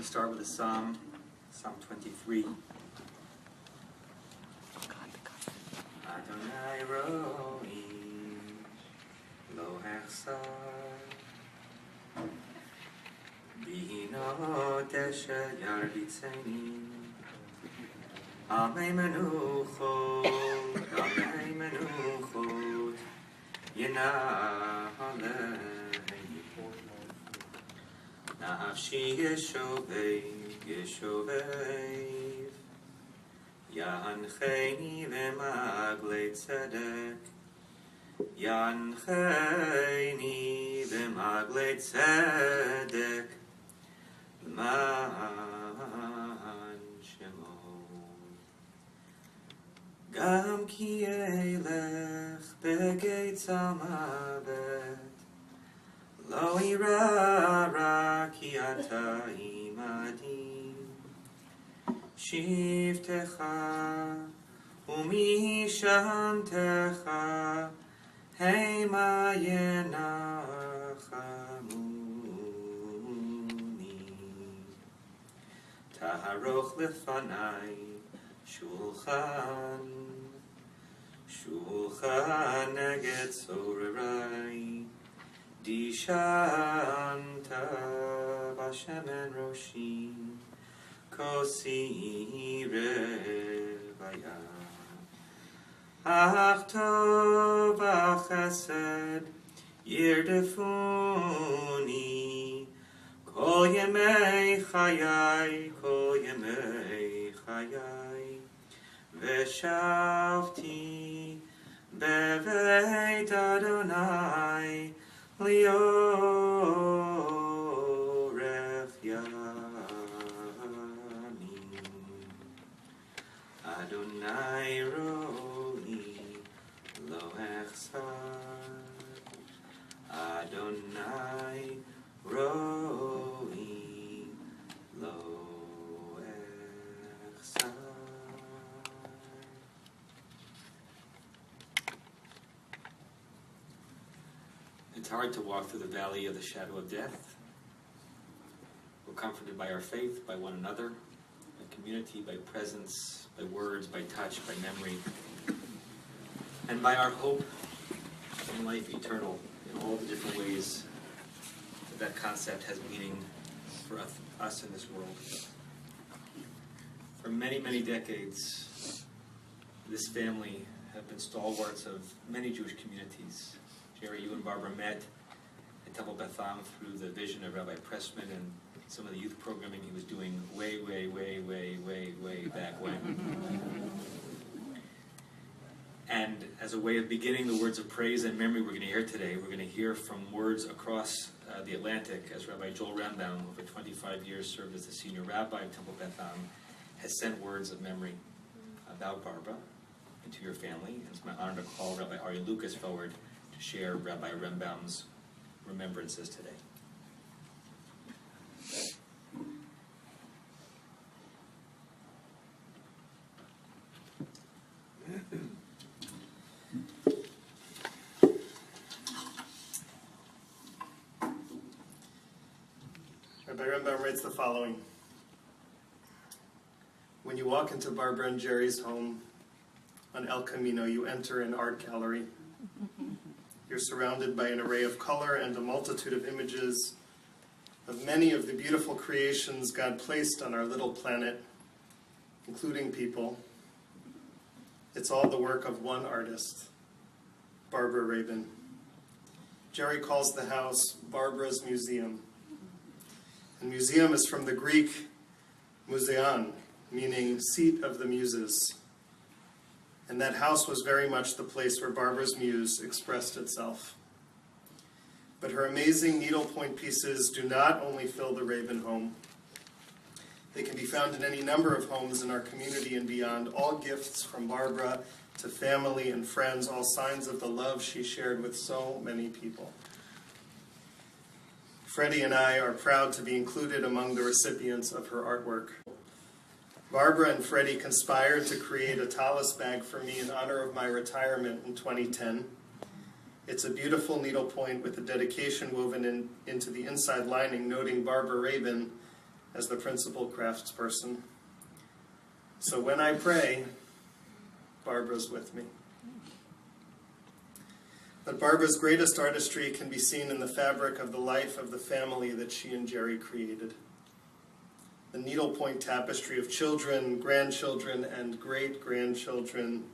to start with a psalm, Psalm 23. Adonai roi lo hechsar bihino deshe yarbitzeni amei menuchot yenalei nafshi yeshovev Yancheni v'maglei tzedek Yancheni v'maglei tzedek L'man shemo Gam ki elech begeitz ha'mavet Lo ira ra ki ata imadi Shivtecha umishantecha Hema yenachamuni Taharoch lefanai shulchan neged sorerai Dishanta b'shemen roshi Kosi revaya Ach tov achesed yirdefuni Kol yemei chayai Veshavti beveit Adonai lioref Adonai roi lo hechsar Adonai roi lo hechsar It's hard to walk through the valley of the shadow of death. We're comforted by our faith, by one another, by community, by presence, by words, by touch, by memory, and by our hope in life eternal in all the different ways that concept has meaning for us in this world. For many, many decades, this family have been stalwarts of many Jewish communities. Jerry, you and Barbara met at Temple Beth Am through the vision of Rabbi Pressman and some of the youth programming he was doing way back when. And as a way of beginning the words of praise and memory we're going to hear today, we're going to hear from words across the Atlantic as Rabbi Joel Rembaum, over 25 years served as the senior rabbi of Temple Beth Am, has sent words of memory about Barbara and to your family. And it's my honor to call Rabbi Ari Lucas forward to share Rabbi Rembaum's remembrances today. Rabbi Rabin writes the following. When you walk into Barbara and Jerry's home on El Camino, you enter an art gallery. You're surrounded by an array of color and a multitude of images of many of the beautiful creations God placed on our little planet, including people. It's all the work of one artist, Barbara Rabin. Jerry calls the house Barbara's Museum. And museum is from the Greek museon, meaning seat of the muses. And that house was very much the place where Barbara's muse expressed itself. But her amazing needlepoint pieces do not only fill the Rabin home. They can be found in any number of homes in our community and beyond, all gifts from Barbara to family and friends, all signs of the love she shared with so many people. Freddie and I are proud to be included among the recipients of her artwork. Barbara and Freddie conspired to create a tallis bag for me in honor of my retirement in 2010. It's a beautiful needlepoint with a dedication woven into the inside lining noting Barbara Rabin as the principal craftsperson. So when I pray, Barbara's with me. But Barbara's greatest artistry can be seen in the fabric of the life of the family that she and Jerry created. The needlepoint tapestry of children, grandchildren, and great-grandchildren,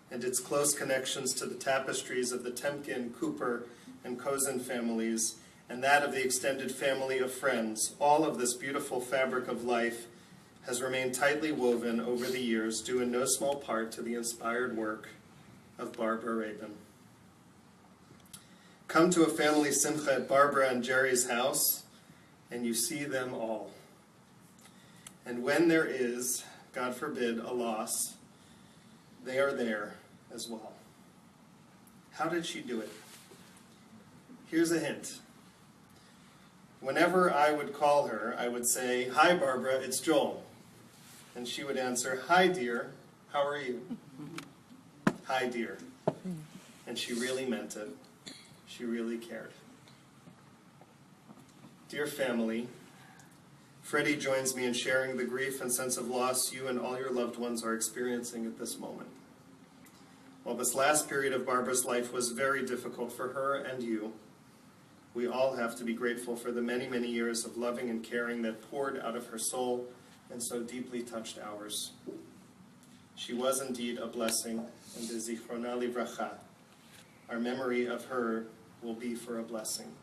and its close connections to the tapestries of the Temkin, Cooper, and Kozin families, and that of the extended family of friends. All of this beautiful fabric of life has remained tightly woven over the years, due in no small part to the inspired work of Debra Rabin. Come to a family simcha at Barbara and Jerry's house, and you see them all. And when there is, God forbid, a loss, they are there as well. How did she do it? Here's a hint. Whenever I would call her, I would say, "Hi, Barbara, it's Joel." And she would answer, "Hi, dear, how are you?" "Hi, dear." And she really meant it. She really cared. Dear family, Freddie joins me in sharing the grief and sense of loss you and all your loved ones are experiencing at this moment. While this last period of Barbara's life was very difficult for her and you, we all have to be grateful for the many, many years of loving and caring that poured out of her soul and so deeply touched ours. She was indeed a blessing, and Zichrona Livracha, our memory of her will be for a blessing,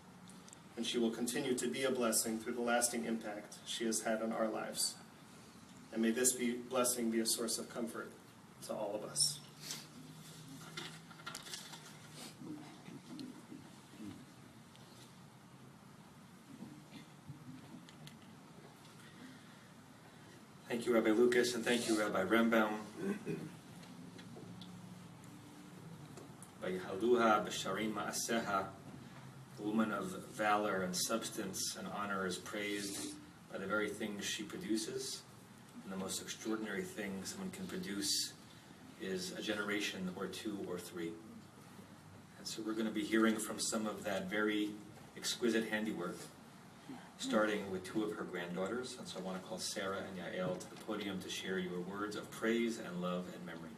and she will continue to be a blessing through the lasting impact she has had on our lives. And may this blessing be a source of comfort to all of us. Thank you, Rabbi Lucas, and thank you, Rabbi Rembaum. Vayhaluha b'sharim ma'aseha, the woman of valor and substance and honor is praised by the very things she produces. And the most extraordinary thing someone can produce is a generation or two or three. And so we're going to be hearing from some of that very exquisite handiwork, starting with two of her granddaughters. And so I want to call Sarah and Yael to the podium to share your words of praise and love and memory.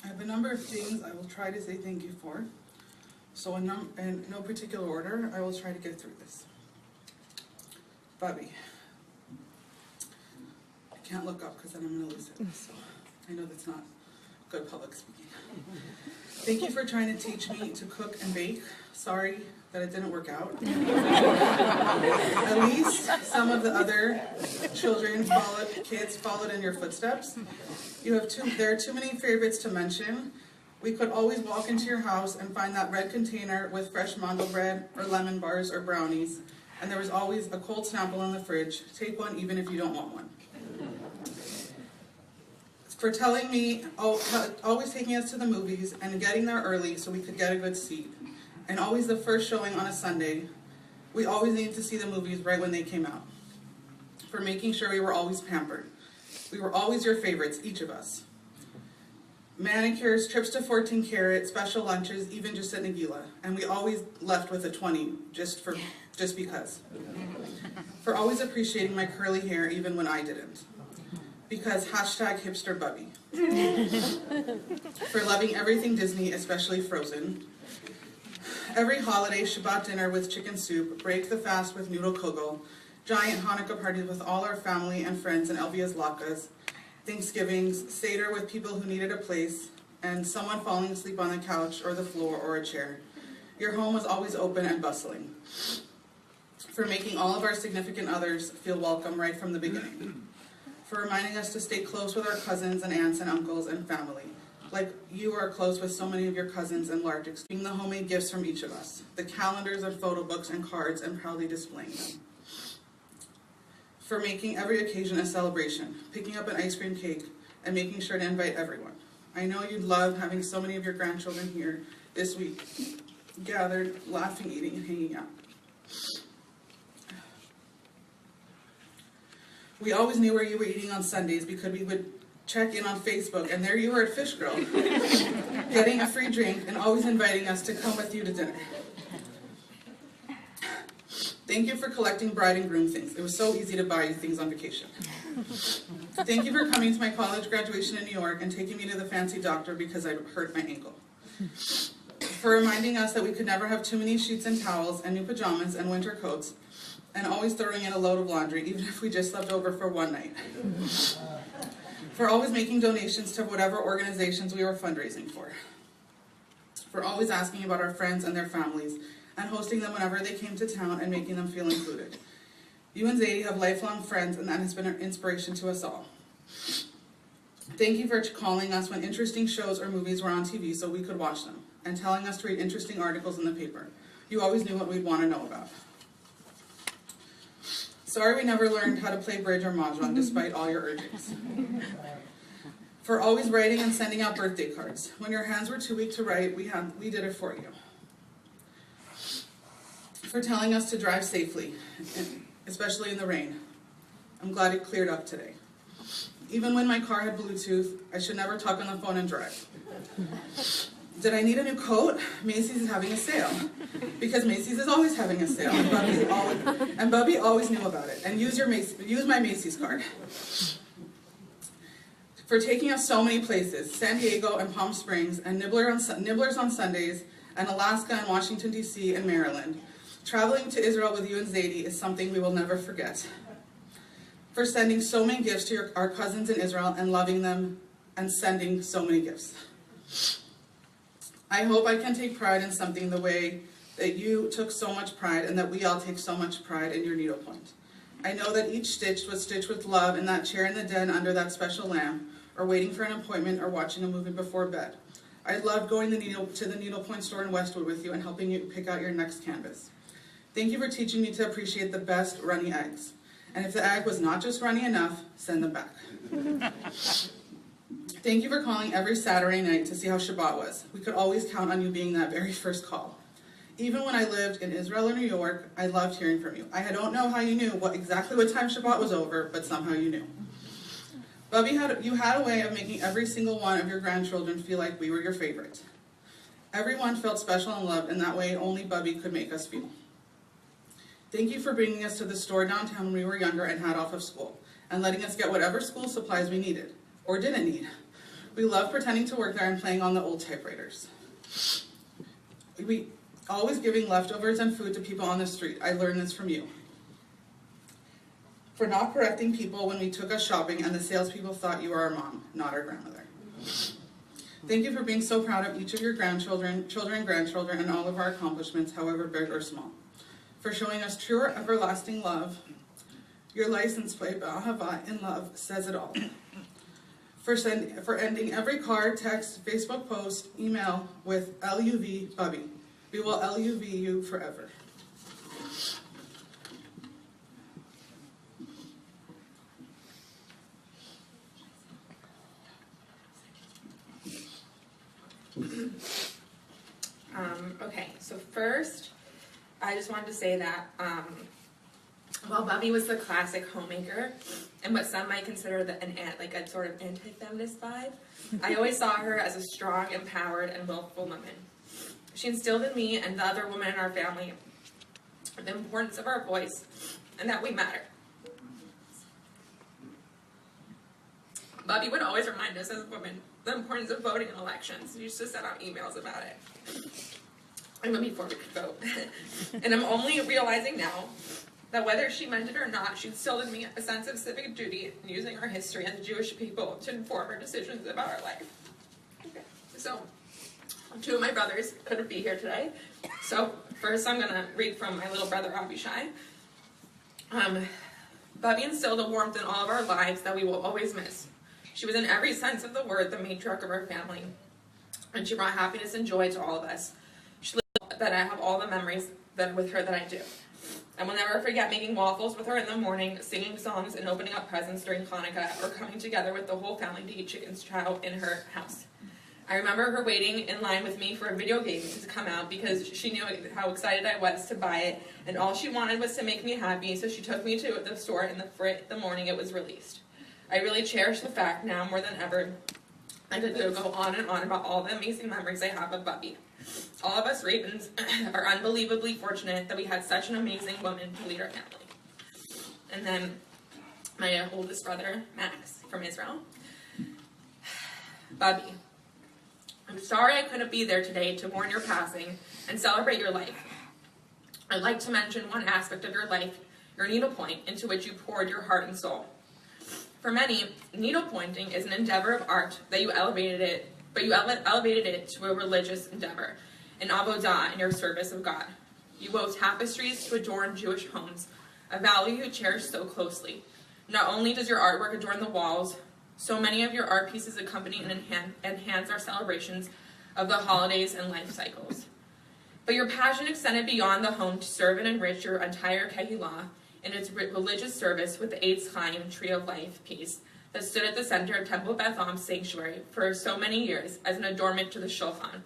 A number of things I will try to say thank you for. So in no particular order, I will try to get through this. Bobby. I can't look up because then I'm going to lose it. So I know that's not good public speaking. Thank you for trying to teach me to cook and bake. Sorry that it didn't work out. At least some of the other kids followed in your footsteps. There are too many favorites to mention. We could always walk into your house and find that red container with fresh mandel bread or lemon bars or brownies, and there was always a cold Snapple in the fridge. Take one even if you don't want one. For telling me, always taking us to the movies and getting there early so we could get a good seat, and always the first showing on a Sunday. We always needed to see the movies right when they came out. For making sure we were always pampered. We were always your favorites, each of us. Manicures, trips to 14 Karat, special lunches, even just at Nagila. And we always left with a 20, just because. For always appreciating my curly hair, even when I didn't. Because #hipsterbubby. For loving everything Disney, especially Frozen. Every holiday, Shabbat dinner with chicken soup, break the fast with noodle kugel, giant Hanukkah parties with all our family and friends in Elvia's latkes, Thanksgivings, Seder with people who needed a place, and someone falling asleep on the couch or the floor or a chair. Your home was always open and bustling. For making all of our significant others feel welcome right from the beginning. For reminding us to stay close with our cousins and aunts and uncles and family, like you are close with so many of your cousins and large, being the homemade gifts from each of us, the calendars and photo books and cards and proudly displaying them. For making every occasion a celebration, picking up an ice cream cake, and making sure to invite everyone. I know you'd love having so many of your grandchildren here this week, gathered, laughing, eating, and hanging out. We always knew where you were eating on Sundays because we would check in on Facebook, and there you were at Fish Grill, getting a free drink and always inviting us to come with you to dinner. Thank you for collecting bride and groom things. It was so easy to buy you things on vacation. Thank you for coming to my college graduation in New York and taking me to the fancy doctor because I hurt my ankle. For reminding us that we could never have too many sheets and towels and new pajamas and winter coats, and always throwing in a load of laundry, even if we just left over for one night. For always making donations to whatever organizations we were fundraising for. For always asking about our friends and their families, and hosting them whenever they came to town and making them feel included. You and Zadie have lifelong friends, and that has been an inspiration to us all. Thank you for calling us when interesting shows or movies were on TV so we could watch them, and telling us to read interesting articles in the paper. You always knew what we'd want to know about. Sorry we never learned how to play bridge or mahjong despite all your urgings. For always writing and sending out birthday cards. When your hands were too weak to write, we did it for you. For telling us to drive safely, especially in the rain. I'm glad it cleared up today. Even when my car had Bluetooth, I should never talk on the phone and drive. Did I need a new coat? Macy's is having a sale. Because Macy's is always having a sale, and Bubby always knew about it. And use my Macy's card. For taking us so many places, San Diego and Palm Springs, and Nibblers on Sundays, and Alaska and Washington, D.C. and Maryland. Traveling to Israel with you and Zadie is something we will never forget. For sending so many gifts to our cousins in Israel and loving them and sending so many gifts. I hope I can take pride in something the way that you took so much pride and that we all take so much pride in your needlepoint. I know that each stitch was stitched with love in that chair in the den under that special lamp, or waiting for an appointment or watching a movie before bed. I loved going to the needlepoint store in Westwood with you and helping you pick out your next canvas. Thank you for teaching me to appreciate the best runny eggs. And if the egg was not just runny enough, send them back. Thank you for calling every Saturday night to see how Shabbat was. We could always count on you being that very first call. Even when I lived in Israel or New York, I loved hearing from you. I don't know how you knew exactly what time Shabbat was over, but somehow you knew. Bubby, you had a way of making every single one of your grandchildren feel like we were your favorite. Everyone felt special and loved, and that way only Bubby could make us feel. Thank you for bringing us to the store downtown when we were younger and had off of school, and letting us get whatever school supplies we needed, or didn't need. We loved pretending to work there and playing on the old typewriters. We always giving leftovers and food to people on the street. I learned this from you. For not correcting people when we took us shopping and the salespeople thought you were our mom, not our grandmother. Thank you for being so proud of each of your grandchildren, children and grandchildren, and all of our accomplishments, however big or small. For showing us true everlasting love. Your license plate, Ba'ahava, in love, says it all. For ending every card, text, Facebook post, email with LUV, Bubby. We will LUV you forever. Okay, so first, I just wanted to say that while Bubby was the classic homemaker, and what some might consider a sort of anti-feminist vibe, I always saw her as a strong, empowered, and willful woman. She instilled in me and the other women in our family the importance of our voice and that we matter. Bubby would always remind us as women the importance of voting in elections. We used to send out emails about it. Even before we could vote. And I'm only realizing now that whether she meant it or not, she instilled in me a sense of civic duty in using our history and the Jewish people to inform our decisions about our life. Okay. So, two of my brothers couldn't be here today. So, first I'm going to read from my little brother, Avishai. Bubby instilled a warmth in all of our lives that we will always miss. She was in every sense of the word the matriarch of our family. And she brought happiness and joy to all of us. That I have all the memories with her that I do. I will never forget making waffles with her in the morning, singing songs and opening up presents during Hanukkah, or coming together with the whole family to eat chicken chow in her house. I remember her waiting in line with me for a video game to come out because she knew how excited I was to buy it, and all she wanted was to make me happy, so she took me to the store in the morning it was released. I really cherish the fact now more than ever. I could go on and on about all the amazing memories I have of Bubby. All of us Rabins are unbelievably fortunate that we had such an amazing woman to lead our family. And then my oldest brother, Max, from Israel. Bubby, I'm sorry I couldn't be there today to mourn your passing and celebrate your life. I'd like to mention one aspect of your life, your needlepoint, into which you poured your heart and soul. For many, needlepointing is an endeavor of art that you elevated it, but you elevated it to a religious endeavor, an avodah in your service of God. You wove tapestries to adorn Jewish homes, a value you cherish so closely. Not only does your artwork adorn the walls, so many of your art pieces accompany and enhance our celebrations of the holidays and life cycles. But your passion extended beyond the home to serve and enrich your entire Kehillah in its religious service with the Eitz Chaim Tree of Life piece that stood at the center of Temple Beth Am's sanctuary for so many years as an adornment to the Shulchan.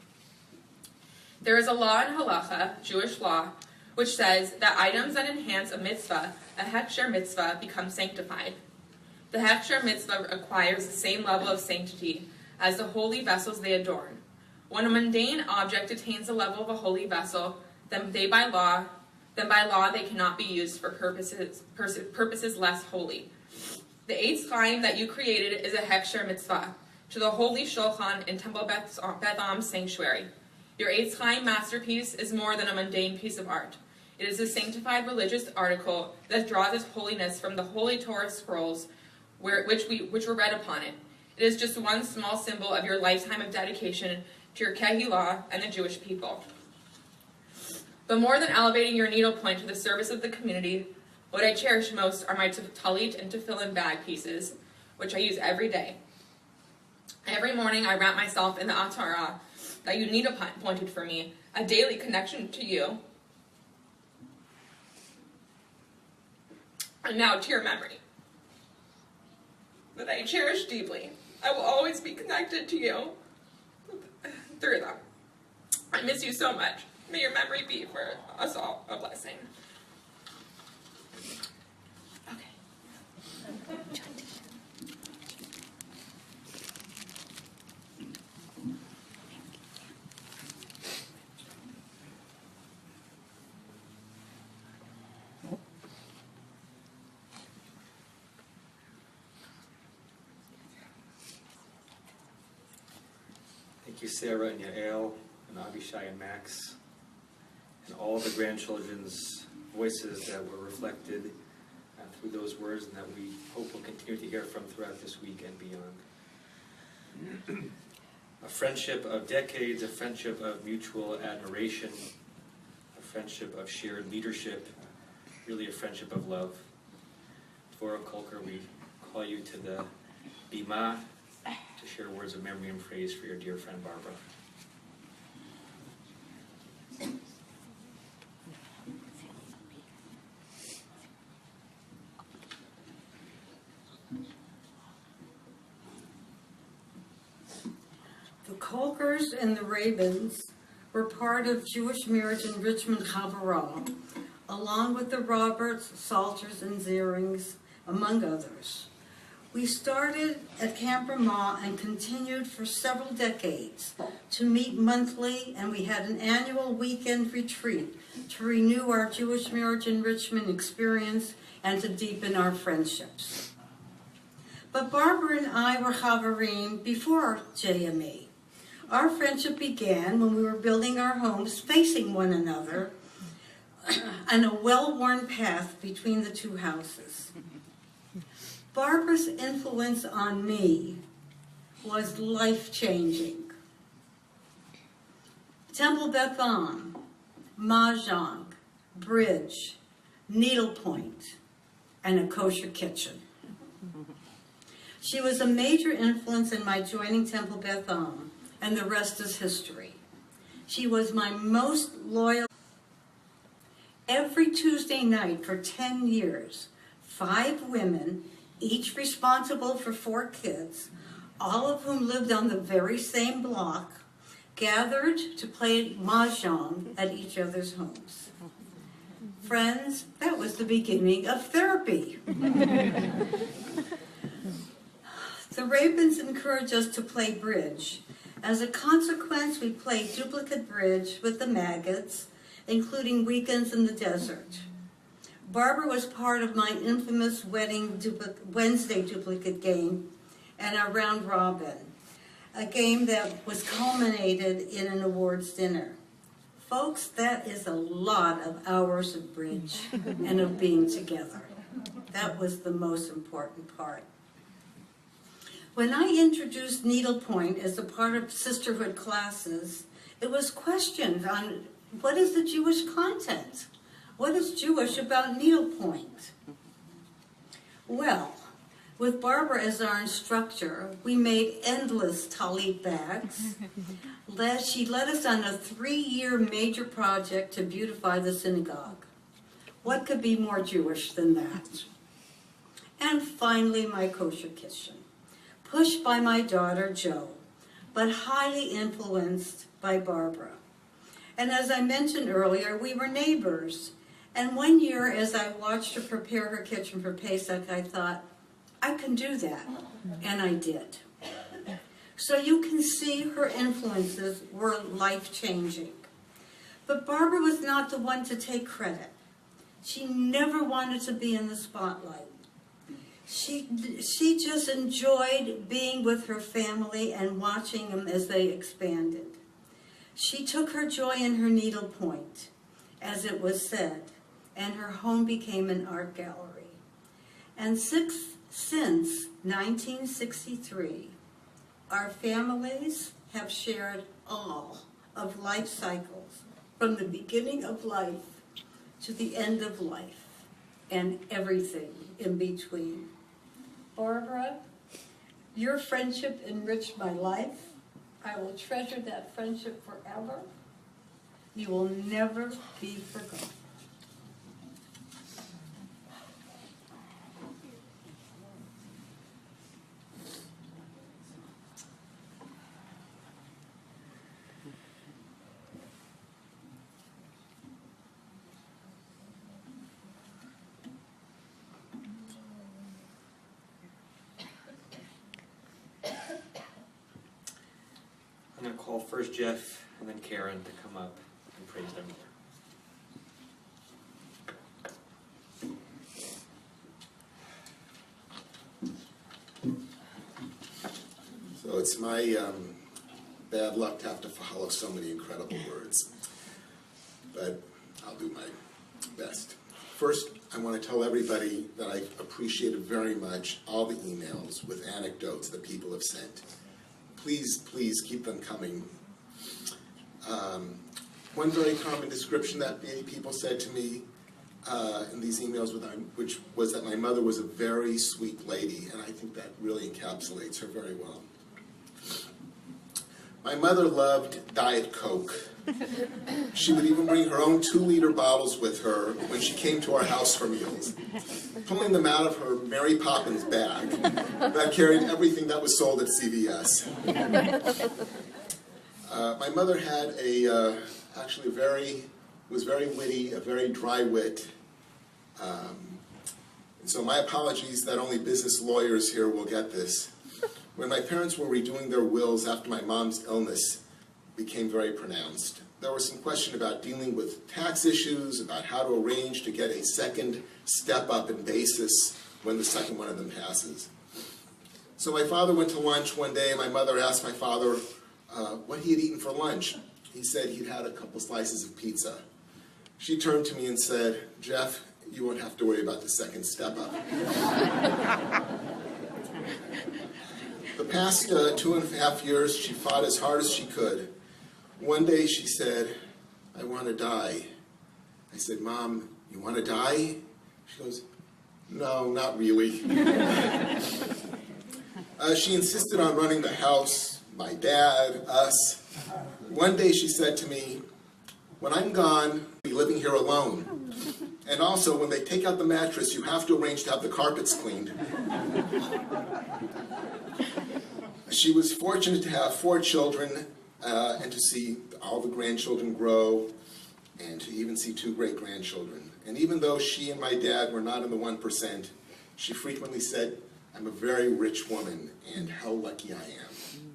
There is a law in Halacha, Jewish law, which says that items that enhance a mitzvah, a hechsher mitzvah, become sanctified. The hechsher mitzvah acquires the same level of sanctity as the holy vessels they adorn. When a mundane object attains the level of a holy vessel, then by law they cannot be used for purposes less holy. The Eitz Chaim that you created is a hechsher mitzvah to the holy Shulchan in Temple Beth Am's sanctuary. Your Eitz Chaim masterpiece is more than a mundane piece of art. It is a sanctified religious article that draws its holiness from the holy Torah scrolls which were read upon it. It is just one small symbol of your lifetime of dedication to your Kehillah and the Jewish people. But more than elevating your needlepoint to the service of the community, what I cherish most are my talit and tefillin bag pieces, which I use every day. Every morning I wrap myself in the atara that you needlepointed for me, a daily connection to you, and now to your memory, that I cherish deeply. I will always be connected to you through them. I miss you so much. May your memory be for us all a blessing. Thank you, Sarah and Yael and Avishai and Max, and all the grandchildren's voices that were reflected through those words and that we hope we'll continue to hear from throughout this week and beyond. A friendship of decades, a friendship of mutual admiration, a friendship of shared leadership, really a friendship of love. Debra Colker, we call you to the bima to share words of memory and praise for your dear friend Barbara. The Colkers and the Rabins were part of Jewish Marriage Enrichment Chavarah, along with the Roberts, Salters, and Zierings, among others. We started at Camp Ramah and continued for several decades to meet monthly, and we had an annual weekend retreat to renew our Jewish marriage enrichment experience and to deepen our friendships. But Barbara and I were Chavarim before JME. Our friendship began when we were building our homes facing one another and a well-worn path between the two houses. Barbara's influence on me was life-changing. Temple Beth Am, mahjong, bridge, needlepoint, and a kosher kitchen. She was a major influence in my joining Temple Beth Am, and the rest is history. She was my most loyal. Every Tuesday night for 10 years, 5 women, each responsible for 4 kids, all of whom lived on the very same block, gathered to play mahjong at each other's homes. Friends, that was the beginning of therapy. The Rabins encouraged us to play bridge. As a consequence, we played duplicate bridge with the maggots, including weekends in the desert. Barbara was part of my infamous Wednesday duplicate game and our round robin, a game that was culminated in an awards dinner. Folks, that is a lot of hours of bridge and of being together. That was the most important part. When I introduced needlepoint as a part of sisterhood classes, it was questioned on what is the Jewish content? What is Jewish about needlepoint? Well, with Barbara as our instructor, we made endless talit bags. She led us on a 3-year major project to beautify the synagogue. What could be more Jewish than that? And finally, my kosher kitchen, pushed by my daughter, Jo, but highly influenced by Barbara. And as I mentioned earlier, we were neighbors. And one year, as I watched her prepare her kitchen for Pesach, I thought, I can do that. And I did. So you can see her influences were life-changing. But Barbara was not the one to take credit. She never wanted to be in the spotlight. She just enjoyed being with her family and watching them as they expanded. She took her joy in her needlepoint, as it was said, and her home became an art gallery. And since 1963, our families have shared all of life cycles, from the beginning of life to the end of life, and everything in between. Barbara, your friendship enriched my life. I will treasure that friendship forever. You will never be forgotten. I'm going to call first Jeff and then Karen to come up and praise their mother. So it's my bad luck to have to follow so many incredible words, but I'll do my best. First, I want to tell everybody that I appreciated very much all the emails with anecdotes that people have sent. Please, please keep them coming. One very common description that many people said to me in these emails, which was that my mother was a very sweet lady, and I think that really encapsulates her very well. My mother loved Diet Coke. She would even bring her own 2-liter bottles with her when she came to our house for meals, pulling them out of her Mary Poppins bag that carried everything that was sold at CVS. My mother had was very witty, a very dry wit. And so my apologies that only business lawyers here will get this. When my parents were redoing their wills after my mom's illness became very pronounced, there was some question about dealing with tax issues, about how to arrange to get a second step up in basis when the second one of them passes. So my father went to lunch one day, and my mother asked my father what he had eaten for lunch. He said he'd had a couple slices of pizza. She turned to me and said, "Jeff, you won't have to worry about the second step up." The past 2.5 years, she fought as hard as she could. One day she said, "I want to die." I said, "Mom, you want to die?" She goes, "No, not really." She insisted on running the house, my dad, us. One day she said to me, "When I'm gone, I'll be living here alone." And also, when they take out the mattress, you have to arrange to have the carpets cleaned. She was fortunate to have 4 children and to see all the grandchildren grow and to even see 2 great-grandchildren. And even though she and my dad were not in the 1%, she frequently said, "I'm a very rich woman, and how lucky I am."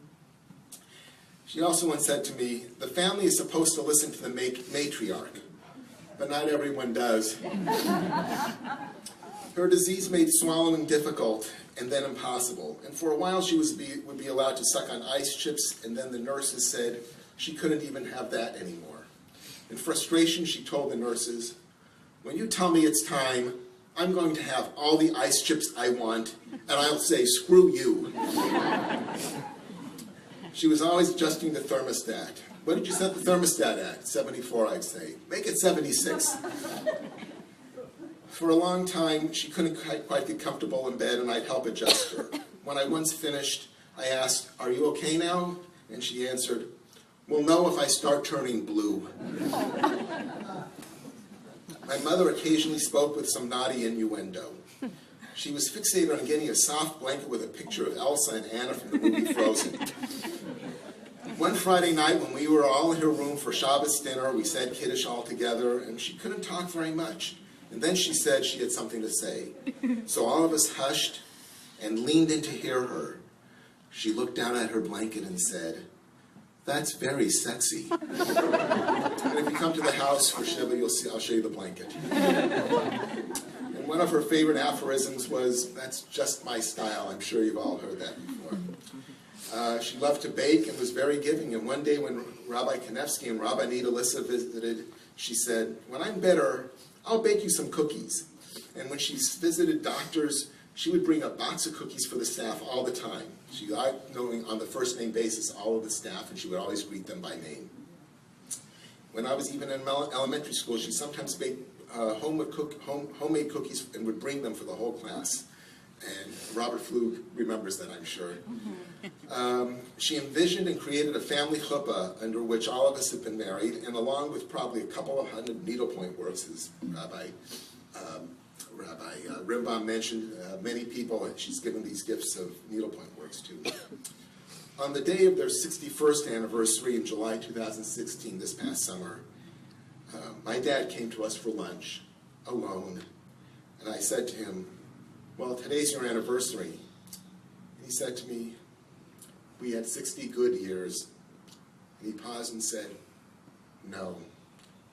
She also once said to me, "The family is supposed to listen to the matriarch, but not everyone does." Her disease made swallowing difficult and then impossible. And for a while she would be allowed to suck on ice chips, and then the nurses said she couldn't even have that anymore. In frustration, she told the nurses, "When you tell me it's time, I'm going to have all the ice chips I want, and I'll say, screw you." She was always adjusting the thermostat. "What did you set the thermostat at?" 74, I'd say. "Make it 76. For a long time, she couldn't quite get comfortable in bed, and I'd help adjust her. When I once finished, I asked, "Are you okay now?" And she answered, "We'll know if I start turning blue." My mother occasionally spoke with some naughty innuendo. She was fixated on getting a soft blanket with a picture of Elsa and Anna from the movie Frozen. One Friday night, when we were all in her room for Shabbos dinner, we said Kiddush all together, and she couldn't talk very much. And then she said she had something to say. So all of us hushed and leaned in to hear her. She looked down at her blanket and said, "That's very sexy." And if you come to the house for Shiva, you'll see, I'll show you the blanket. And one of her favorite aphorisms was, "That's just my style." I'm sure you've all heard that before. She loved to bake and was very giving. And one day when Rabbi Kanevsky and Rabbi Nita Lissa visited, she said, "When I'm better, I'll bake you some cookies." And when she visited doctors, she would bring a box of cookies for the staff all the time. She liked knowing on the first name basis all of the staff, and she would always greet them by name. When I was even in elementary school, she sometimes baked homemade cookies and would bring them for the whole class. And Robert Flug remembers that, I'm sure. She envisioned and created a family chuppah under which all of us have been married, and along with probably a couple of hundred needlepoint works, as Rabbi Rembaum mentioned, many people that she's given these gifts of needlepoint works to. On the day of their 61st anniversary in July 2016, this past summer, my dad came to us for lunch, alone, and I said to him, "Well, today's your anniversary." And he said to me, "We had 60 good years." And he paused and said, "No,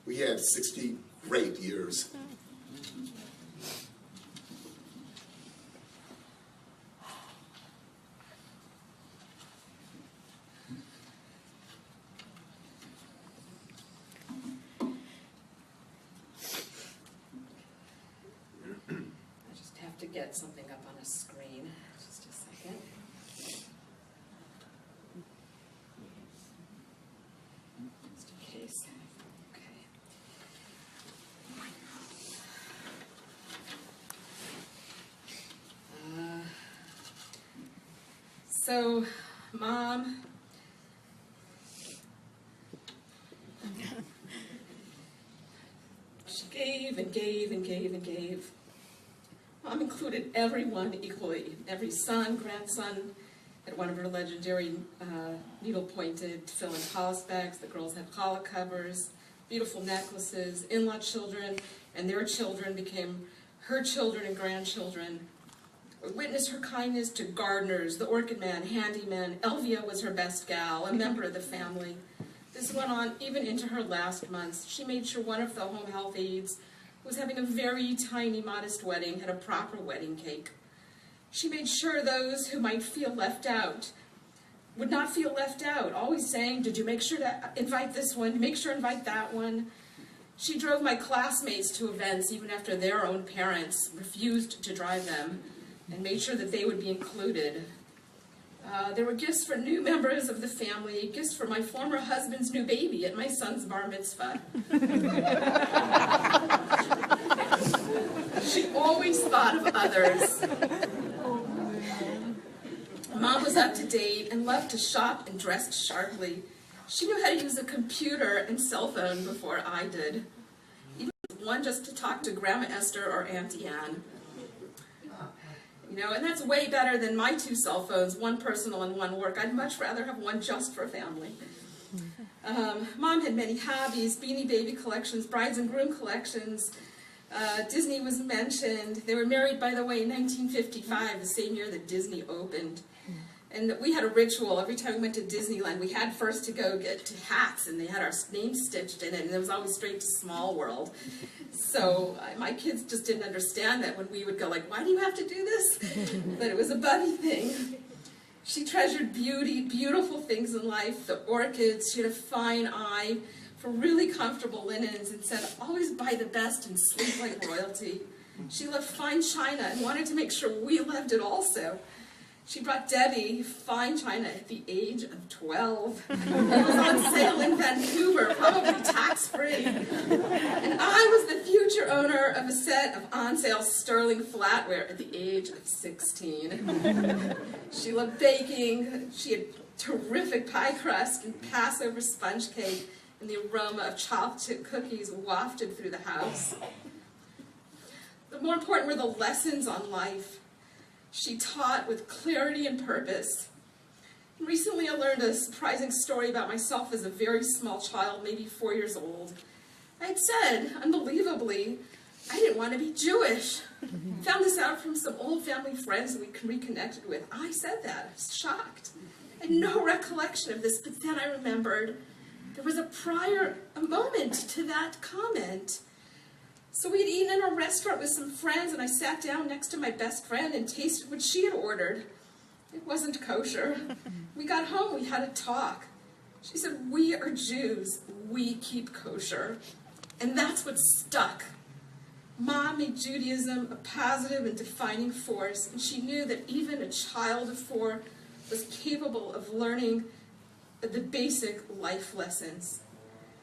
we had 60 great years." To get something up on a screen. Just a second. Just in case. Okay. So, Mom. She gave and gave and gave and gave. Mom included everyone equally. Every son, grandson had one of her legendary needle-pointed fill-in polish bags. The girls had challah covers, beautiful necklaces. In-law children and their children became her children and grandchildren. Witnessed her kindness to gardeners, the orchid man, handyman. Elvia was her best gal, a member of the family. This went on even into her last months. She made sure one of the home health aides was having a very tiny, modest wedding, had a proper wedding cake. She made sure those who might feel left out would not feel left out, always saying, "Did you make sure to invite this one? Make sure to invite that one." She drove my classmates to events even after their own parents refused to drive them, and made sure that they would be included. There were gifts for new members of the family, gifts for my former husband's new baby at my son's bar mitzvah. She always thought of others. Mom was up to date and loved to shop and dressed sharply. She knew how to use a computer and cell phone before I did. Even one just to talk to Grandma Esther or Auntie Anne. You know, and that's way better than my 2 cell phones, one personal and one work. I'd much rather have one just for family. Mom had many hobbies, Beanie Baby collections, brides and groom collections. Disney was mentioned. They were married, by the way, in 1955, the same year that Disney opened. And we had a ritual. Every time we went to Disneyland, we had first to go get hats, and they had our names stitched in it, and it was always straight to Small World. So my kids just didn't understand that when we would go like, why do you have to do this? But it was a buddy thing. She treasured beauty, beautiful things in life, the orchids. She had a fine eye for really comfortable linens and said, always buy the best and sleep like royalty. She loved fine china and wanted to make sure we loved it also. She brought Debbie fine china at the age of 12. It was on sale in Vancouver, probably tax-free. And I was the future owner of a set of on-sale sterling flatware at the age of 16. She loved baking. She had terrific pie crust and Passover sponge cake, and the aroma of chopped chip cookies wafted through the house. But more important were the lessons on life. She taught with clarity and purpose. Recently I learned a surprising story about myself as a very small child, maybe 4 years old. I had said, unbelievably, I didn't want to be Jewish. Found this out from some old family friends that we reconnected with. I said that. I was shocked. I had no recollection of this, but then I remembered there was a moment to that comment. So we had eaten in a restaurant with some friends, and I sat down next to my best friend and tasted what she had ordered. It wasn't kosher. We got home, we had a talk. She said, we are Jews, we keep kosher. And that's what stuck. Mom made Judaism a positive and defining force, and she knew that even a child of 4 was capable of learning the basic life lessons.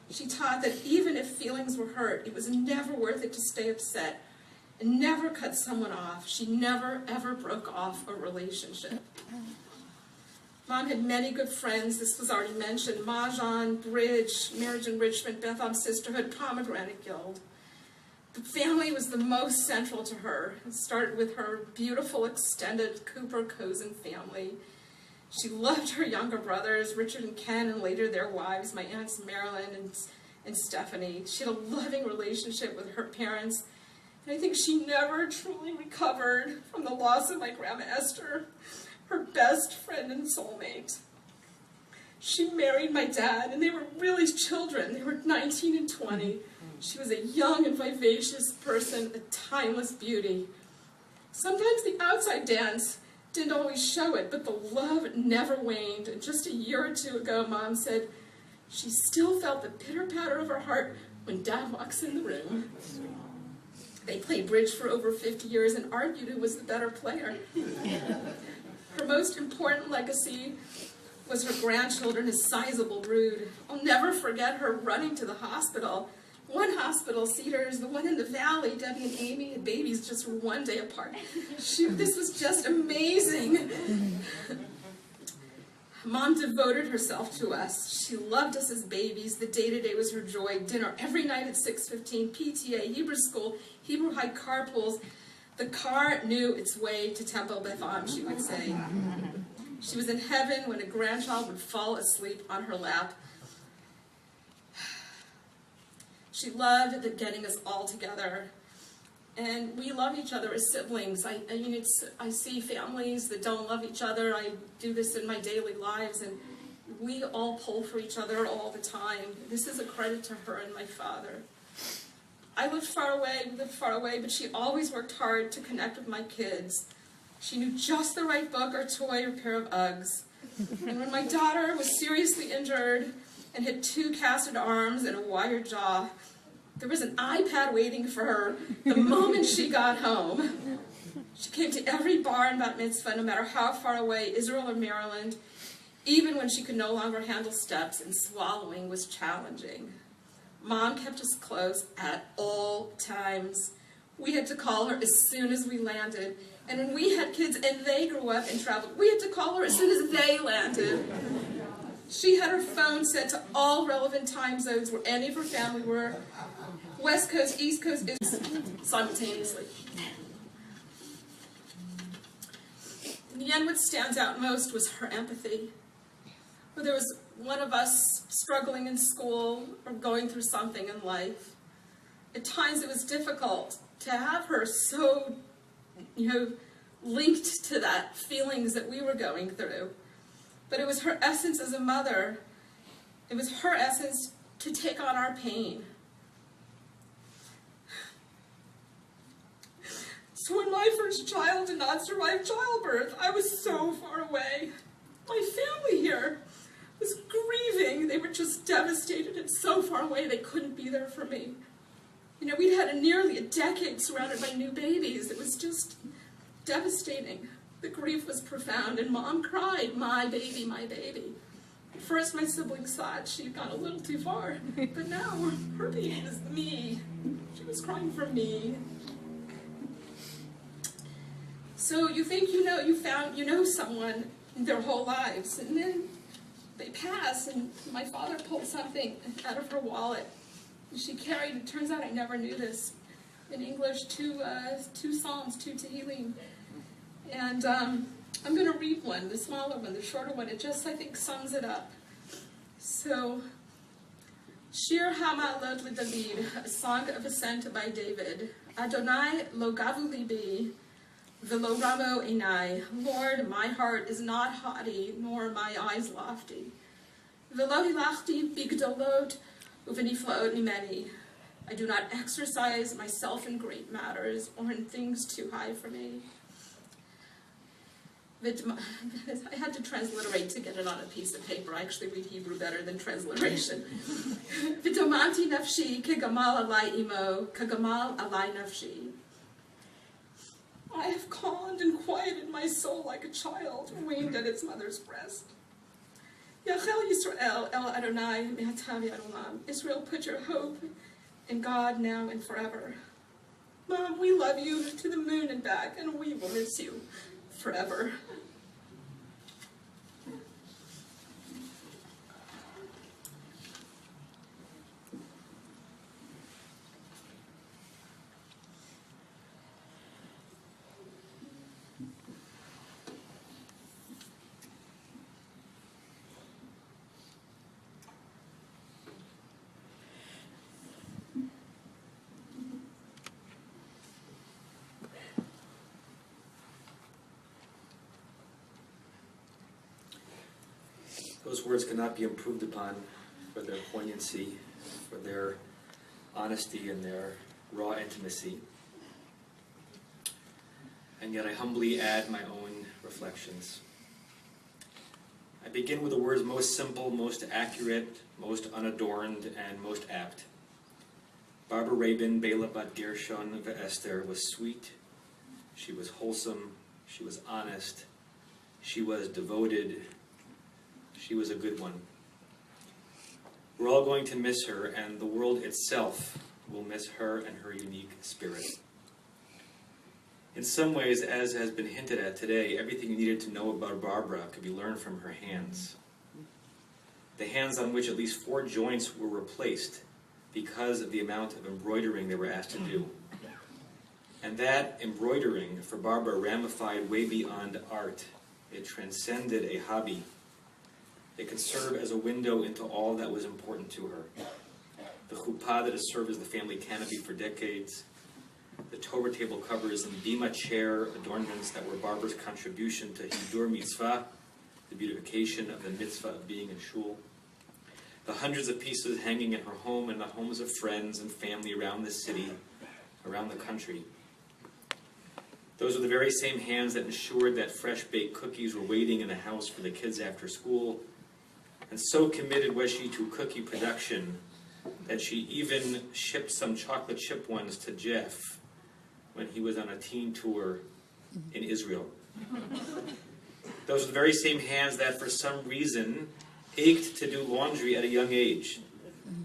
She taught that even if feelings were hurt, it was never worth it to stay upset and never cut someone off. She never, ever broke off a relationship. Mom had many good friends. This was already mentioned. Mahjong, bridge, marriage enrichment, Beth Am Sisterhood, Pomegranate Guild. The family was the most central to her. It started with her beautiful extended Cooper-Cozen family. She loved her younger brothers, Richard and Ken, and later their wives, my aunts Marilyn and Stephanie. She had a loving relationship with her parents, and I think she never truly recovered from the loss of my Grandma Esther, her best friend and soulmate. She married my dad, and they were really children. They were 19 and 20. She was a young and vivacious person, a timeless beauty. Sometimes the outside dance didn't always show it, but the love never waned. And just a year or 2 ago, Mom said she still felt the pitter-patter of her heart when Dad walks in the room. They played bridge for over 50 years and argued who was the better player. Her most important legacy was her grandchildren, a sizable brood. I'll never forget her running to the hospital. One hospital, Cedars, the one in the valley, Debbie and Amy had babies just 1 day apart. This was just amazing. Mom devoted herself to us. She loved us as babies. The day-to-day was her joy. Dinner every night at 6:15, PTA, Hebrew school, Hebrew high carpools. The car knew its way to Temple Beth Am, she would say. She was in heaven when a grandchild would fall asleep on her lap. She loved getting us all together, and we love each other as siblings. I see families that don't love each other. I do this in my daily lives, and we all pull for each other all the time. This is a credit to her and my father. I lived far away, but she always worked hard to connect with my kids. She knew just the right book or toy or pair of Uggs. And when my daughter was seriously injured and had 2 casted arms and a wired jaw, there was an iPad waiting for her the moment she got home. She came to every bar and bat mitzvah, no matter how far away, Israel or Maryland, even when she could no longer handle steps and swallowing was challenging. Mom kept us close at all times. We had to call her as soon as we landed. And when we had kids and they grew up and traveled, we had to call her as soon as they landed. She had her phone set to all relevant time zones where any of her family were, West Coast, East Coast, simultaneously. In the end, what stands out most was her empathy. Whether it was one of us struggling in school or going through something in life, at times it was difficult to have her so, linked to that feelings that we were going through. But it was her essence as a mother. It was her essence to take on our pain. So when my first child did not survive childbirth, I was so far away. My family here was grieving. They were just devastated and so far away they couldn't be there for me. We'd had nearly a decade surrounded by new babies. It was just devastating. The grief was profound, and Mom cried, "My baby, my baby." At first, my siblings thought she'd gone a little too far, but now her baby was me. She was crying for me. So you think you know someone their whole lives, and then they pass, and my father pulled something out of her wallet. And she carried, it turns out I never knew this, in English, two Psalms, 2 Tehillim. And I'm going to read one, the smaller one, the shorter one. It just, I think, sums it up. So, Shir HaMa'alot LeDavid, a song of ascent by David. Adonai lo gavu libi, velo ramo einai. Lord, my heart is not haughty, nor my eyes lofty. Velo hilachti bigdolot uveniflaot mimeni. I do not exercise myself in great matters or in things too high for me. I had to transliterate to get it on a piece of paper. I actually read Hebrew better than transliteration. V'tomanti nafshi kegamal alai imo, kegamal alai nafshi. I have calmed and quieted my soul like a child weaned at its mother's breast. Yachel Yisrael el Adonai me'atav yad olam. Israel, put your hope in God now and forever. Mom, we love you to the moon and back, and we will miss you forever. Those words cannot be improved upon for their poignancy, for their honesty and their raw intimacy. And yet I humbly add my own reflections. I begin with the words most simple, most accurate, most unadorned, and most apt. Barbara Rabin, Bela Bat Gershon Esther, was sweet, she was wholesome, she was honest, she was devoted, she was a good one. We're all going to miss her, and the world itself will miss her and her unique spirit. In some ways, as has been hinted at today, everything you needed to know about Barbara could be learned from her hands. The hands on which at least 4 joints were replaced because of the amount of embroidering they were asked to do. And that embroidering for Barbara ramified way beyond art. It transcended a hobby. It could serve as a window into all that was important to her. The chuppah that has served as the family canopy for decades, the Torah table covers and bima chair adornments that were Barbara's contribution to Hidur Mitzvah, the beautification of the mitzvah of being in shul, the hundreds of pieces hanging in her home and the homes of friends and family around the city, around the country. Those were the very same hands that ensured that fresh-baked cookies were waiting in the house for the kids after school. And so committed was she to cookie production that she even shipped some chocolate chip ones to Jeff when he was on a teen tour in Israel. Those are the very same hands that for some reason ached to do laundry at a young age.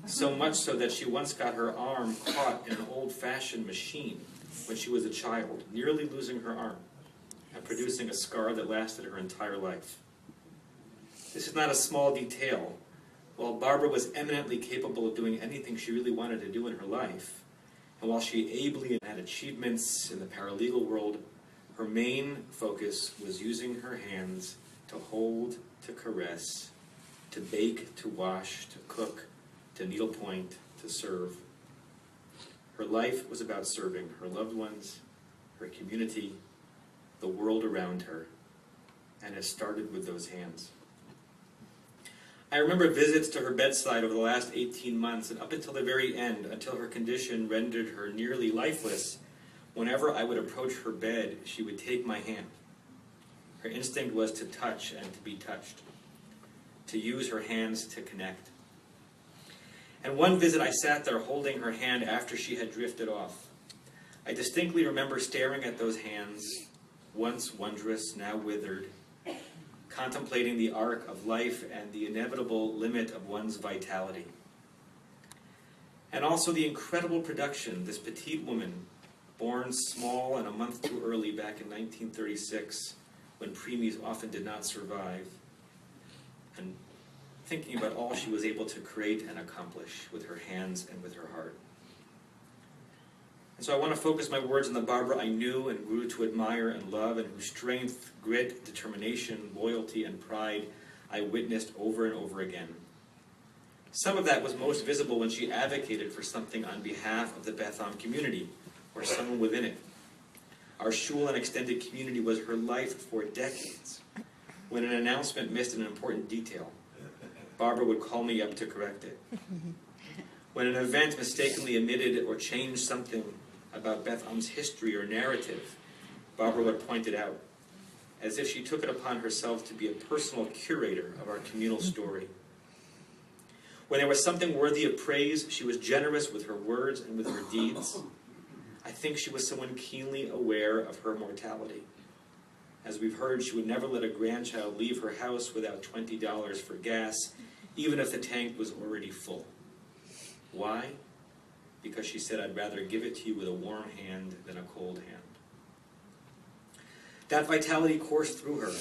So much so that she once got her arm caught in an old-fashioned machine when she was a child, nearly losing her arm and producing a scar that lasted her entire life. This is not a small detail. While Barbara was eminently capable of doing anything she really wanted to do in her life, and while she ably had achievements in the paralegal world, her main focus was using her hands to hold, to caress, to bake, to wash, to cook, to needlepoint, to serve. Her life was about serving her loved ones, her community, the world around her, and it started with those hands. I remember visits to her bedside over the last 18 months, and up until the very end, until her condition rendered her nearly lifeless. Whenever I would approach her bed, she would take my hand. Her instinct was to touch and to be touched, to use her hands to connect. And one visit I sat there holding her hand after she had drifted off. I distinctly remember staring at those hands, once wondrous, now withered, contemplating the arc of life and the inevitable limit of one's vitality. And also the incredible production, this petite woman, born small and a month too early back in 1936, when preemies often did not survive, and thinking about all she was able to create and accomplish with her hands and with her heart. And so I want to focus my words on the Barbara I knew and grew to admire and love, and whose strength, grit, determination, loyalty, and pride I witnessed over and over again. Some of that was most visible when she advocated for something on behalf of the Beth Am community, or someone within it. Our shul and extended community was her life for decades. When an announcement missed an important detail, Barbara would call me up to correct it. When an event mistakenly omitted or changed something about Beth Am's history or narrative, Barbara would point it out, as if she took it upon herself to be a personal curator of our communal story. When there was something worthy of praise, she was generous with her words and with her deeds. I think she was someone keenly aware of her mortality. As we've heard, she would never let a grandchild leave her house without $20 for gas, even if the tank was already full. Why? Because she said, "I'd rather give it to you with a warm hand than a cold hand." That vitality coursed through her.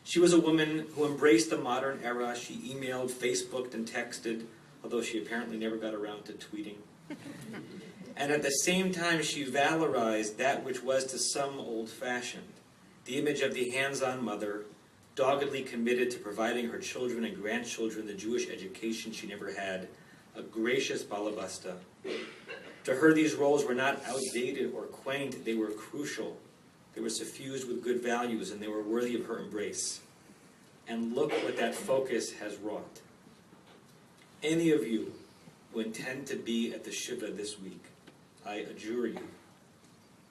She was a woman who embraced the modern era. She emailed, Facebooked, and texted, although she apparently never got around to tweeting. And at the same time, she valorized that which was to some old-fashioned, the image of the hands-on mother, doggedly committed to providing her children and grandchildren the Jewish education she never had, a gracious balabasta. To her, these roles were not outdated or quaint, they were crucial. They were suffused with good values, and they were worthy of her embrace. And look what that focus has wrought. Any of you who intend to be at the Shiva this week, I adjure you,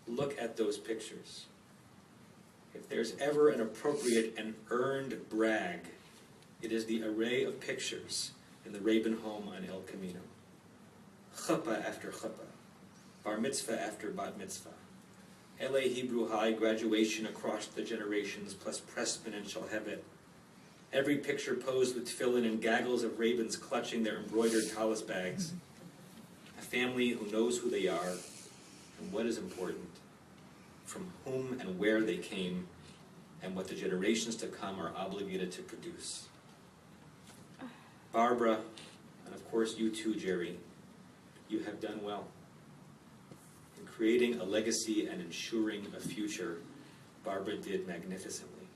look at those pictures. If there's ever an appropriate and earned brag, it is the array of pictures in the Rabin home on El Camino. Chuppah after chuppah, bar mitzvah after bat mitzvah, LA Hebrew High graduation across the generations, plus Pressman and Shalhevet. Every picture posed with tefillin and gaggles of Rabins clutching their embroidered tallis bags. A family who knows who they are and what is important, from whom and where they came, and what the generations to come are obligated to produce. Barbara, and of course you too, Jerry, you have done well. In creating a legacy and ensuring a future, Barbara did magnificently.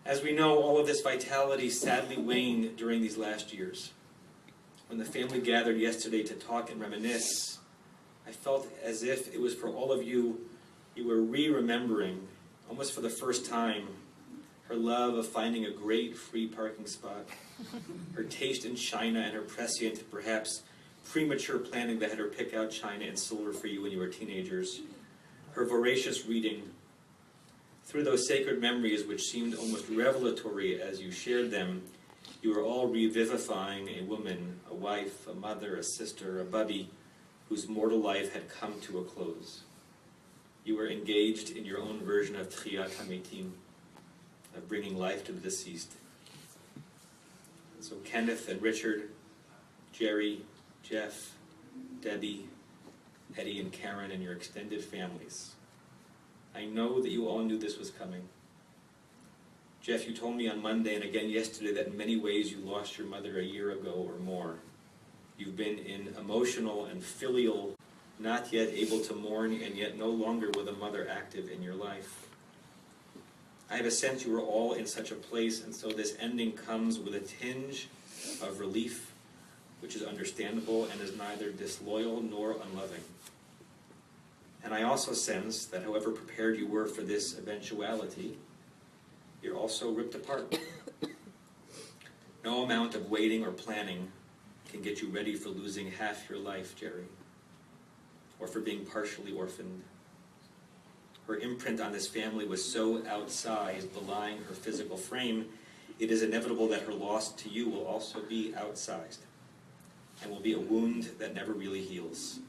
As we know, all of this vitality sadly waned during these last years. When the family gathered yesterday to talk and reminisce, I felt as if it was for all of you, you were re-remembering, almost for the first time, her love of finding a great free parking spot, her taste in china, and her prescient, perhaps premature planning that had her pick out china and silver for you when you were teenagers, her voracious reading. Through those sacred memories which seemed almost revelatory as you shared them, you were all revivifying a woman, a wife, a mother, a sister, a bubby, whose mortal life had come to a close. You were engaged in your own version of Tchiyat HaMetim, of bringing life to the deceased. And so Kenneth and Richard, Jerry, Jeff, Debbie, Eddie and Karen, and your extended families, I know that you all knew this was coming. Jeff, you told me on Monday and again yesterday that in many ways you lost your mother a year ago or more. You've been in emotional and filial, not yet able to mourn, and yet no longer with a mother active in your life. I have a sense you were all in such a place, and so this ending comes with a tinge of relief, which is understandable and is neither disloyal nor unloving. And I also sense that however prepared you were for this eventuality, you're also ripped apart. No amount of waiting or planning can get you ready for losing half your life, Jerry, or for being partially orphaned. Her imprint on this family was so outsized, belying her physical frame, it is inevitable that her loss to you will also be outsized and will be a wound that never really heals.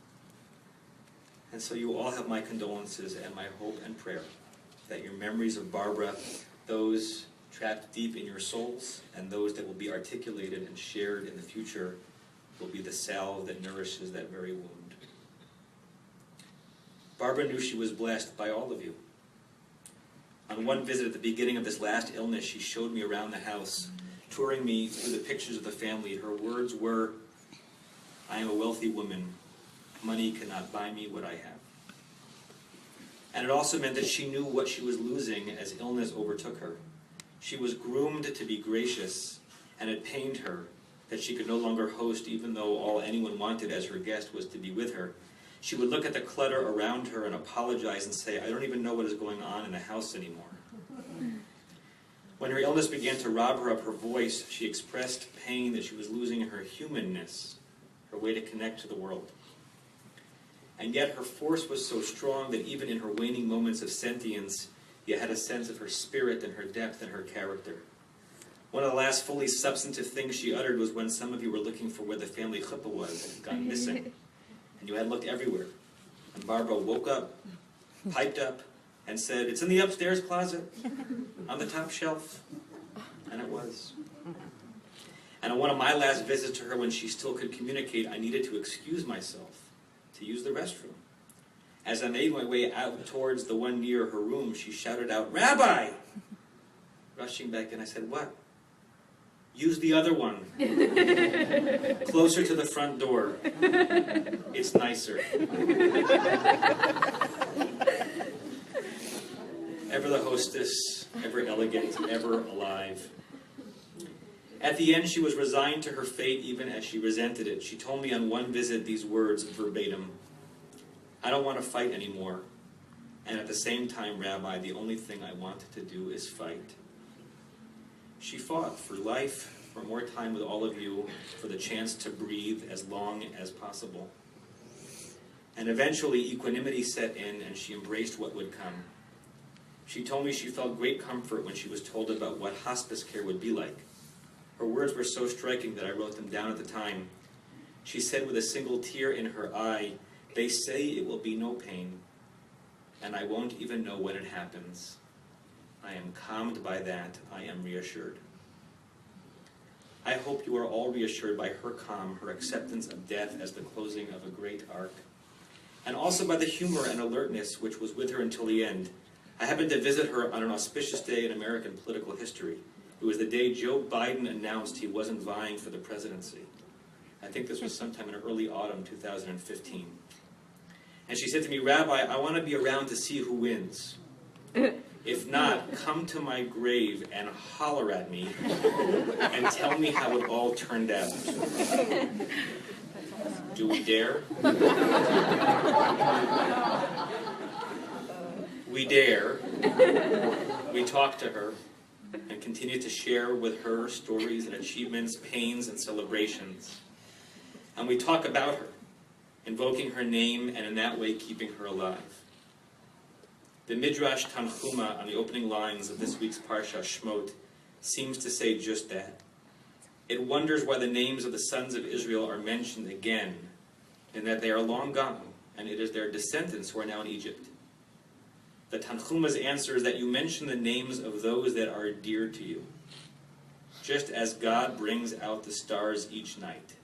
And so you all have my condolences and my hope and prayer that your memories of Barbara, those trapped deep in your souls and those that will be articulated and shared in the future, will be the salve that nourishes that very wound. Barbara knew she was blessed by all of you. On one visit at the beginning of this last illness, she showed me around the house, touring me through the pictures of the family. Her words were, "I am a wealthy woman. Money cannot buy me what I have." And it also meant that she knew what she was losing as illness overtook her. She was groomed to be gracious, and it pained her that she could no longer host, even though all anyone wanted as her guest was to be with her. She would look at the clutter around her and apologize and say, "I don't even know what is going on in the house anymore." When her illness began to rob her of her voice, she expressed pain that she was losing her humanness, her way to connect to the world. And yet her force was so strong that even in her waning moments of sentience, you had a sense of her spirit and her depth and her character. One of the last fully substantive things she uttered was when some of you were looking for where the family chuppah was and it got missing. And you had looked everywhere. And Barbara woke up, piped up, and said, "It's in the upstairs closet, on the top shelf." And it was. And on one of my last visits to her, when she still could communicate, I needed to excuse myself to use the restroom. As I made my way out towards the one near her room, she shouted out, "Rabbi!" Rushing back in, I said, "What?" "Use the other one. Closer to the front door. It's nicer." Ever the hostess, ever elegant, ever alive. At the end, she was resigned to her fate even as she resented it. She told me on one visit these words verbatim, "I don't want to fight anymore. And at the same time, Rabbi, the only thing I want to do is fight." She fought for life, for more time with all of you, for the chance to breathe as long as possible. And eventually equanimity set in and she embraced what would come. She told me she felt great comfort when she was told about what hospice care would be like. Her words were so striking that I wrote them down at the time. She said with a single tear in her eye, "They say it will be no pain, and I won't even know when it happens. I am calmed by that. I am reassured." I hope you are all reassured by her calm, her acceptance of death as the closing of a great arc, and also by the humor and alertness which was with her until the end. I happened to visit her on an auspicious day in American political history. It was the day Joe Biden announced he wasn't vying for the presidency. I think this was sometime in early autumn 2015. And she said to me, "Rabbi, I want to be around to see who wins. If not, come to my grave and holler at me and tell me how it all turned out." Do we dare? We dare. We talk to her and continue to share with her stories and achievements, pains and celebrations. And we talk about her, invoking her name and in that way keeping her alive. The Midrash Tanchuma on the opening lines of this week's Parsha Shmot seems to say just that. It wonders why the names of the sons of Israel are mentioned again, in that they are long gone, and it is their descendants who are now in Egypt. The Tanchuma's answer is that you mention the names of those that are dear to you, just as God brings out the stars each night,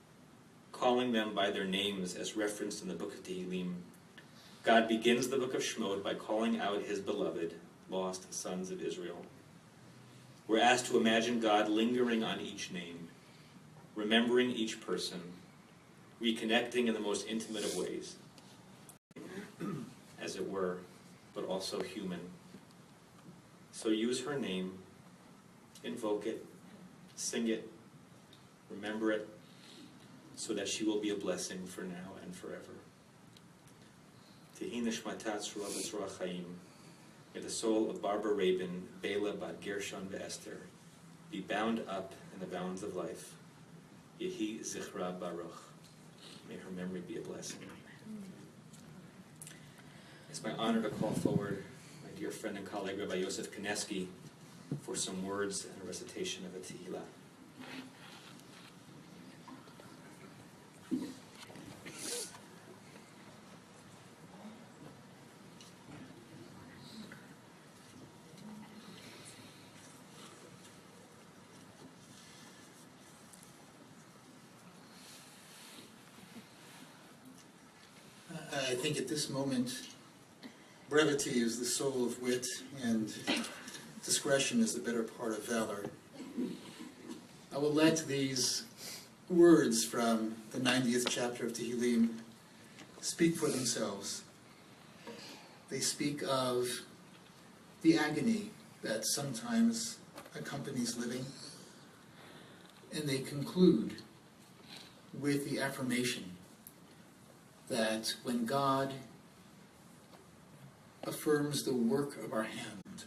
calling them by their names as referenced in the book of Tehillim. God begins the book of Shmot by calling out his beloved, lost sons of Israel. We're asked to imagine God lingering on each name, remembering each person, reconnecting in the most intimate of ways, as it were, but also human. So use her name, invoke it, sing it, remember it, so that she will be a blessing for now and forever. Tehi nishmatat tzruah b'tzruah chaim. May the soul of Barbara Rabin, Bela bat Gershon ve'Esther, be bound up in the bounds of life. Yehi zichra baruch. May her memory be a blessing. It's my honor to call forward my dear friend and colleague, Rabbi Yosef Kanievsky, for some words and a recitation of a Tehillah. I think at this moment, brevity is the soul of wit, and discretion is the better part of valor. I will let these words from the 90th chapter of Tehillim speak for themselves. They speak of the agony that sometimes accompanies living, and they conclude with the affirmation that when God affirms the work of our hand,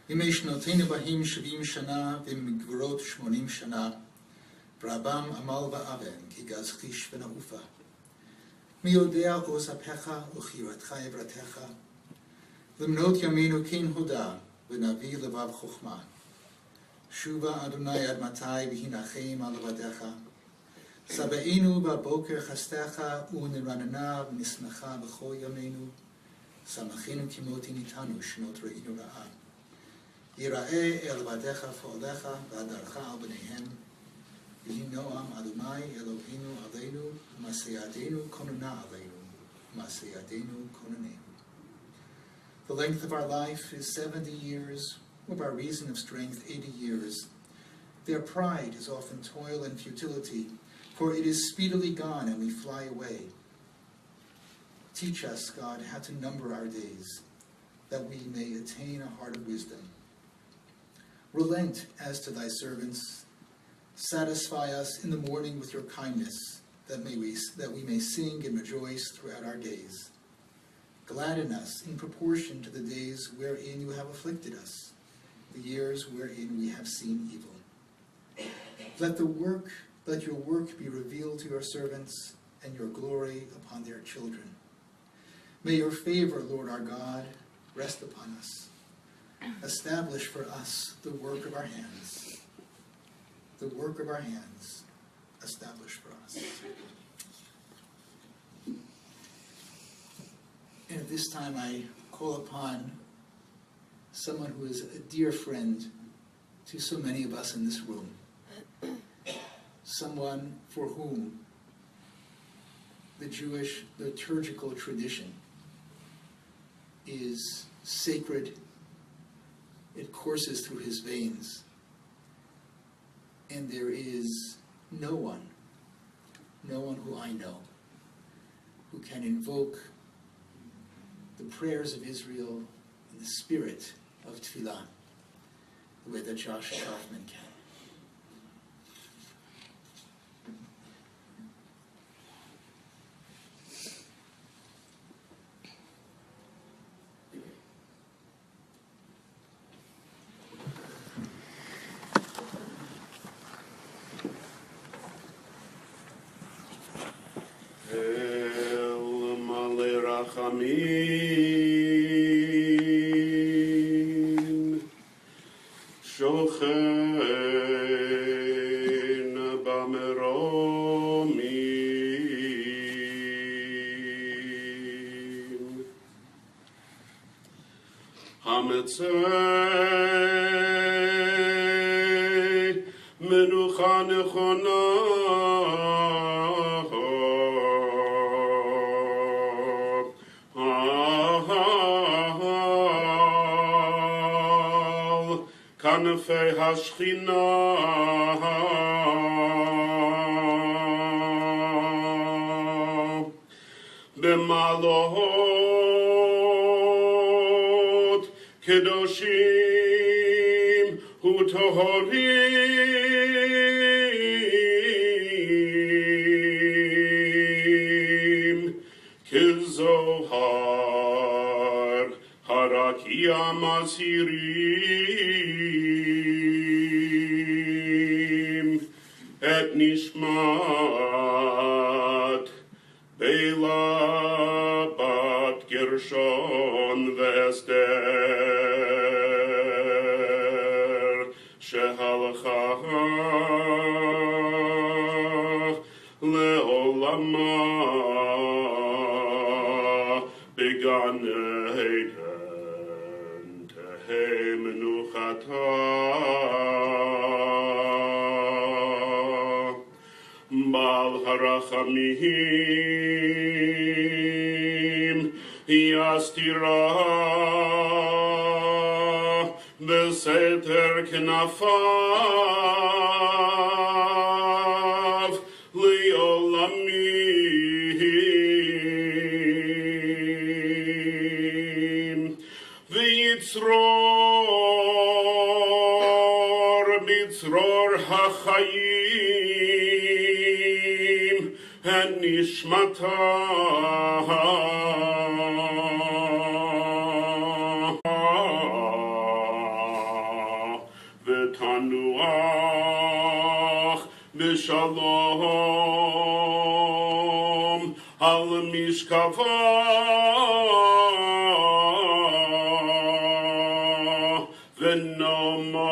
Yimei shnotenu bahim shavim shana v'migvorot shmonim shana v'rabam amal ba'aven ki gazchish v'na'ufa mi yodea oz hapecha uchiratcha evratecha limnot yameinu kin huda v'navi levav chochma shuva Adonai ad matai v'hinachem al levadecha Sabeinu ba'boker chastecha u'niranana v'nismecha b'chol yameinu samachinu kimoti nitanu shnot re'inu ra'a Yira'eh el vadecha fa'olecha v'adarcha al b'neihem v'hi noam Adonai Eloheinu aleinu ma'aseyadenu konona aleinu ma'aseyadenu kononenu. The length of our life is 70 years, or by reason of strength 80 years. Their pride is often toil and futility, for it is speedily gone and we fly away. Teach us, God, how to number our days, that we may attain a heart of wisdom. Relent as to thy servants. Satisfy us in the morning with your kindness, that we may sing and rejoice throughout our days. Gladden us in proportion to the days wherein you have afflicted us, the years wherein we have seen evil. Let your work be revealed to your servants, and your glory upon their children. May your favor, Lord our God, rest upon us. Establish for us the work of our hands. The work of our hands, establish for us. And at this time I call upon someone who is a dear friend to so many of us in this room. Someone for whom the Jewish liturgical tradition is sacred. It courses through his veins. And there is no one who I know, who can invoke the prayers of Israel in the spirit of tefillah, the way that Josh Sharfman can. Molei Rahamim Shochen Bameromim Hametzei Menucha Nechona בכנפי השכינה. במעלות קדושים וטהורים כזוהר הרקיע מסירים את נשמת בלה בת גרשון ואסתר שהלכה לעולמה בגן עדן תהא מנוחתה. בעל הרחמים יסתירה בסתר כנפיו לעולמים ויצרור בצרור החיים הנשמתה ותנוח בשלום על משכבה ונאמר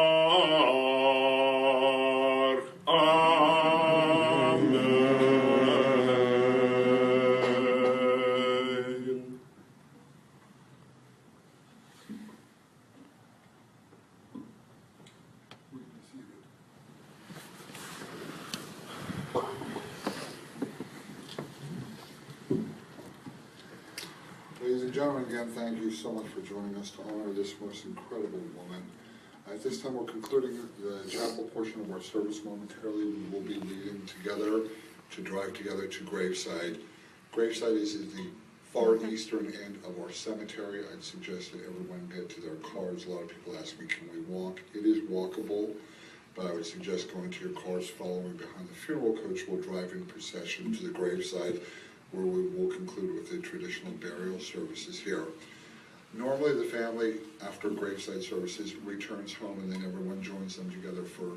Ladies and gentlemen, again, thank you so much for joining us to honor this most incredible woman. At this time, we're concluding the chapel portion of our service momentarily. We will be leading together to drive together to Graveside. Graveside is at the far eastern end of our cemetery. I'd suggest that everyone get to their cars. A lot of people ask me, can we walk? It is walkable, but I would suggest going to your cars, following behind the funeral coach. We'll drive in procession to the graveside, where we will conclude with the traditional burial services here. Normally the family, after graveside services, returns home and then everyone joins them together for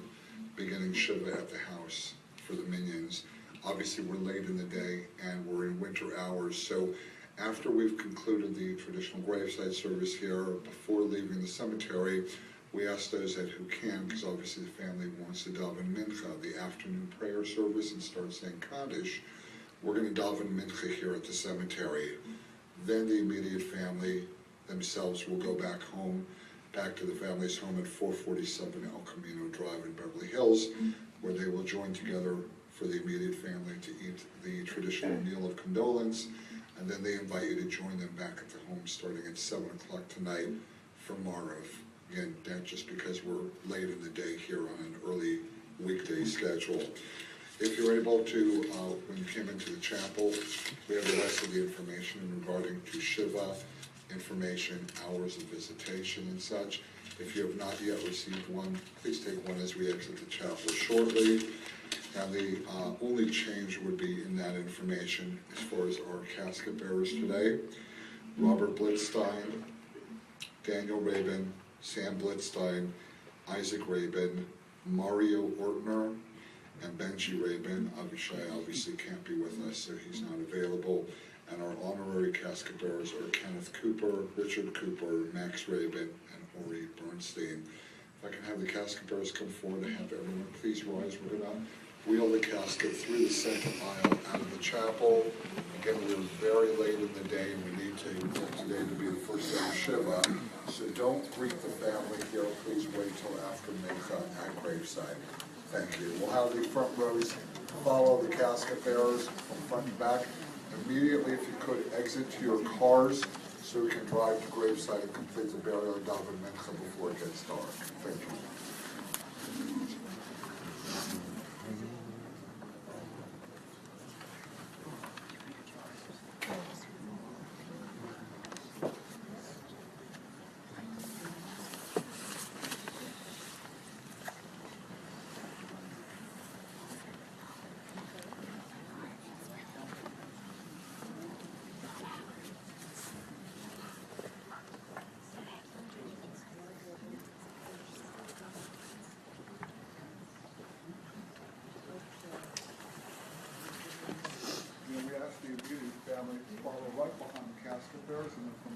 beginning Shiva at the house for the minions. Obviously we're late in the day and we're in winter hours, so after we've concluded the traditional graveside service here, before leaving the cemetery, we ask those that who can, because obviously the family wants to daven mincha, the afternoon prayer service, and start saying Kaddish. We're going to daven mincha here at the cemetery. Then the immediate family themselves will go back home, back to the family's home at 447 El Camino Drive in Beverly Hills, where they will join together for the immediate family to eat the traditional meal of condolence, and then they invite you to join them back at the home starting at 7 o'clock tonight for Marav. Again, that's just because we're late in the day here on an early weekday schedule. If you're able to, when you came into the chapel, we have the rest of the information regarding to Shiva, information, hours of visitation and such. If you have not yet received one, please take one as we exit the chapel shortly. And the only change would be in that information as far as our casket bearers today. Robert Blitzstein, Daniel Rabin, Sam Blitzstein, Isaac Rabin, Mario Ortner, and Benji Rabin. Avishai obviously can't be with us, so he's not available. And our honorary casket bearers are Kenneth Cooper, Richard Cooper, Max Rabin, and Ori Bernstein. If I can have the casket bearers come forward and have everyone please rise. We're going to wheel the casket through the second aisle out of the chapel. Again, we're very late in the day, and we need to today to be the first day of Shiva. So don't greet the family here. Please wait till after Mincha at Graveside. Thank you. We'll have the front rows follow the casket bearers from front and back. Immediately, if you could, exit to your cars so we can drive to Graveside and complete the burial of Daven Mincha before it gets dark. Thank you. parents in the front.